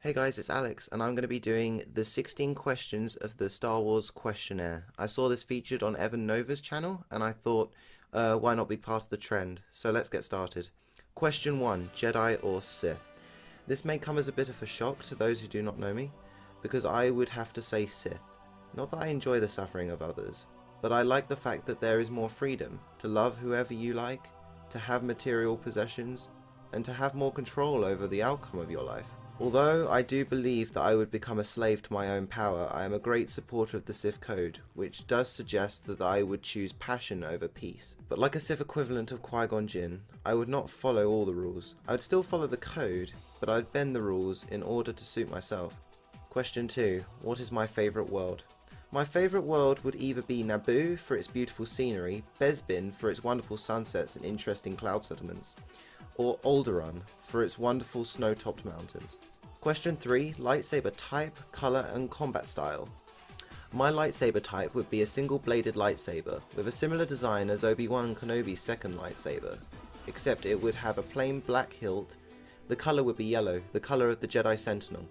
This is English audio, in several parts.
Hey guys, it's Alex, and I'm going to be doing the 16 questions of the Star Wars Questionnaire. I saw this featured on Evan Nova's channel, and I thought, why not be part of the trend? So let's get started. Question 1, Jedi or Sith? This may come as a bit of a shock to those who do not know me, because I would have to say Sith. Not that I enjoy the suffering of others, but I like the fact that there is more freedom to love whoever you like, to have material possessions, and to have more control over the outcome of your life. Although I do believe that I would become a slave to my own power, I am a great supporter of the Sith code, which does suggest that I would choose passion over peace. But like a Sith equivalent of Qui-Gon Jinn, I would not follow all the rules. I would still follow the code, but I would bend the rules in order to suit myself. Question 2. What is my favourite world? My favourite world would either be Naboo for its beautiful scenery, Bespin for its wonderful sunsets and interesting cloud settlements, or Alderaan for its wonderful snow-topped mountains. Question 3. Lightsaber type, colour and combat style. My lightsaber type would be a single-bladed lightsaber with a similar design as Obi-Wan Kenobi's second lightsaber, except it would have a plain black hilt. The colour would be yellow, the colour of the Jedi Sentinel.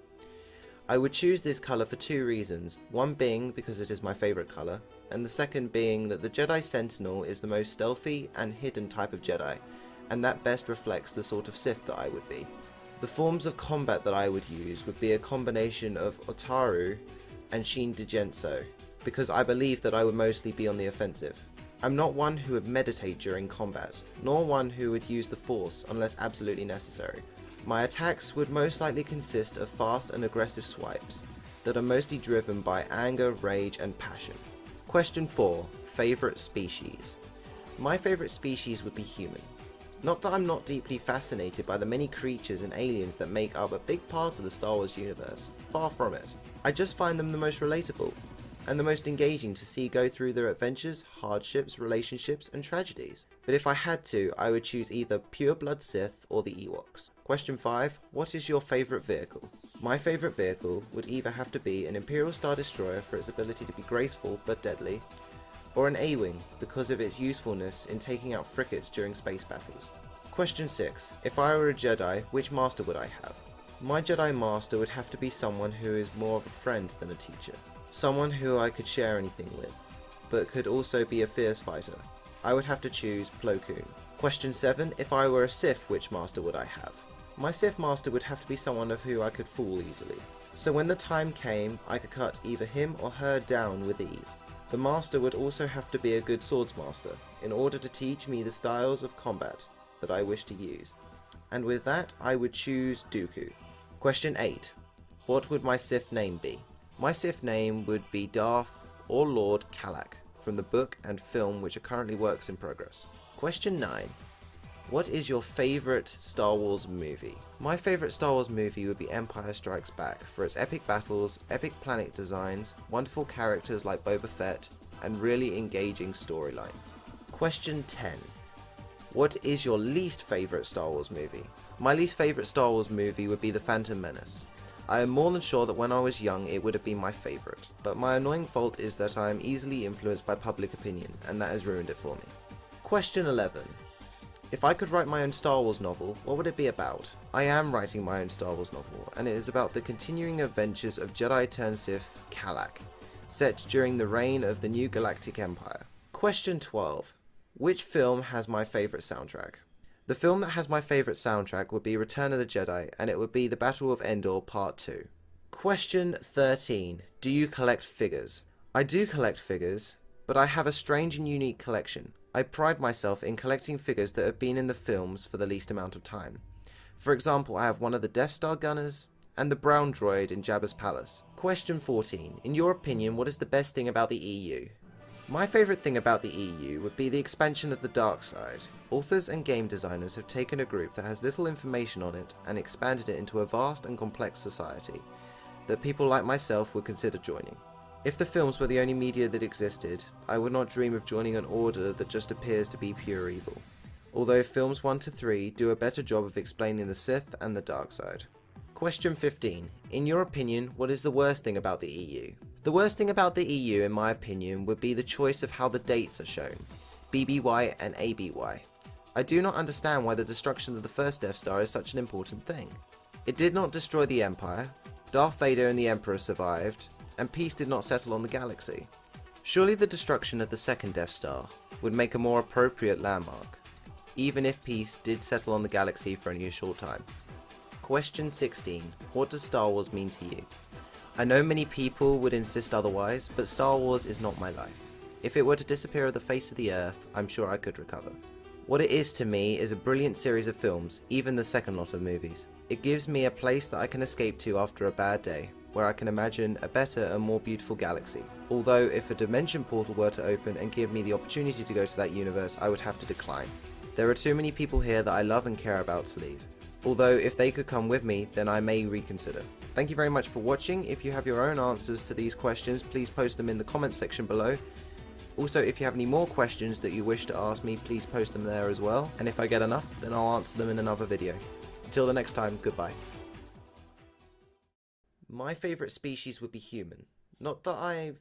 I would choose this colour for two reasons, one being because it is my favourite colour, and the second being that the Jedi Sentinel is the most stealthy and hidden type of Jedi, and that best reflects the sort of Sith that I would be. The forms of combat that I would use would be a combination of Otaru and Shin Digenso, because I believe that I would mostly be on the offensive. I'm not one who would meditate during combat, nor one who would use the Force unless absolutely necessary. My attacks would most likely consist of fast and aggressive swipes that are mostly driven by anger, rage and passion. Question 4. Favourite species? My favourite species would be human. Not that I'm not deeply fascinated by the many creatures and aliens that make up a big part of the Star Wars universe, far from it. I just find them the most relatable, and the most engaging to see go through their adventures, hardships, relationships and tragedies. But if I had to, I would choose either pure-blood Sith or the Ewoks. Question 5. What is your favourite vehicle? My favourite vehicle would either have to be an Imperial Star Destroyer for its ability to be graceful but deadly, or an A-Wing because of its usefulness in taking out frigates during space battles. Question 6. If I were a Jedi, which master would I have? My Jedi master would have to be someone who is more of a friend than a teacher. Someone who I could share anything with, but could also be a fierce fighter. I would have to choose Plo Koon. Question 7. If I were a Sith, which master would I have? My Sith master would have to be someone of who I could fool easily. So when the time came, I could cut either him or her down with ease. The master would also have to be a good swordsmaster, in order to teach me the styles of combat that I wish to use. And with that, I would choose Dooku. Question 8. What would my Sith name be? My Sith name would be Darth or Lord Kalak, from the book and film which are currently works in progress. Question 9. What is your favourite Star Wars movie? My favourite Star Wars movie would be Empire Strikes Back for its epic battles, epic planet designs, wonderful characters like Boba Fett, and really engaging storyline. Question 10. What is your least favourite Star Wars movie? My least favourite Star Wars movie would be The Phantom Menace. I am more than sure that when I was young it would have been my favourite, but my annoying fault is that I am easily influenced by public opinion, and that has ruined it for me. Question 11. If I could write my own Star Wars novel, what would it be about? I am writing my own Star Wars novel, and it is about the continuing adventures of Jedi turned Sith Kalak, set during the reign of the New Galactic Empire. Question 12. Which film has my favourite soundtrack? The film that has my favourite soundtrack would be Return of the Jedi, and it would be The Battle of Endor Part 2. Question 13. Do you collect figures? I do collect figures, but I have a strange and unique collection. I pride myself in collecting figures that have been in the films for the least amount of time. For example, I have one of the Death Star gunners, and the brown droid in Jabba's palace. Question 14. In your opinion, what is the best thing about the EU? My favourite thing about the EU would be the expansion of the dark side. Authors and game designers have taken a group that has little information on it and expanded it into a vast and complex society that people like myself would consider joining. If the films were the only media that existed, I would not dream of joining an order that just appears to be pure evil. Although films 1 to 3 do a better job of explaining the Sith and the dark side. Question 15. In your opinion, what is the worst thing about the EU? The worst thing about the EU, in my opinion, would be the choice of how the dates are shown. BBY and ABY. I do not understand why the destruction of the first Death Star is such an important thing. It did not destroy the Empire, Darth Vader and the Emperor survived, and peace did not settle on the galaxy. Surely the destruction of the second Death Star would make a more appropriate landmark, even if peace did settle on the galaxy for only a short time. Question 16. What does Star Wars mean to you? I know many people would insist otherwise, but Star Wars is not my life. If it were to disappear off the face of the earth, I'm sure I could recover. What it is to me is a brilliant series of films, even the second lot of movies. It gives me a place that I can escape to after a bad day, where I can imagine a better and more beautiful galaxy. Although if a dimension portal were to open and give me the opportunity to go to that universe, I would have to decline. There are too many people here that I love and care about to leave. Although if they could come with me, then I may reconsider. Thank you very much for watching. If you have your own answers to these questions, please post them in the comments section below. Also, if you have any more questions that you wish to ask me, please post them there as well. And if I get enough, then I'll answer them in another video. Until the next time, goodbye. My favourite species would be human. Not that I...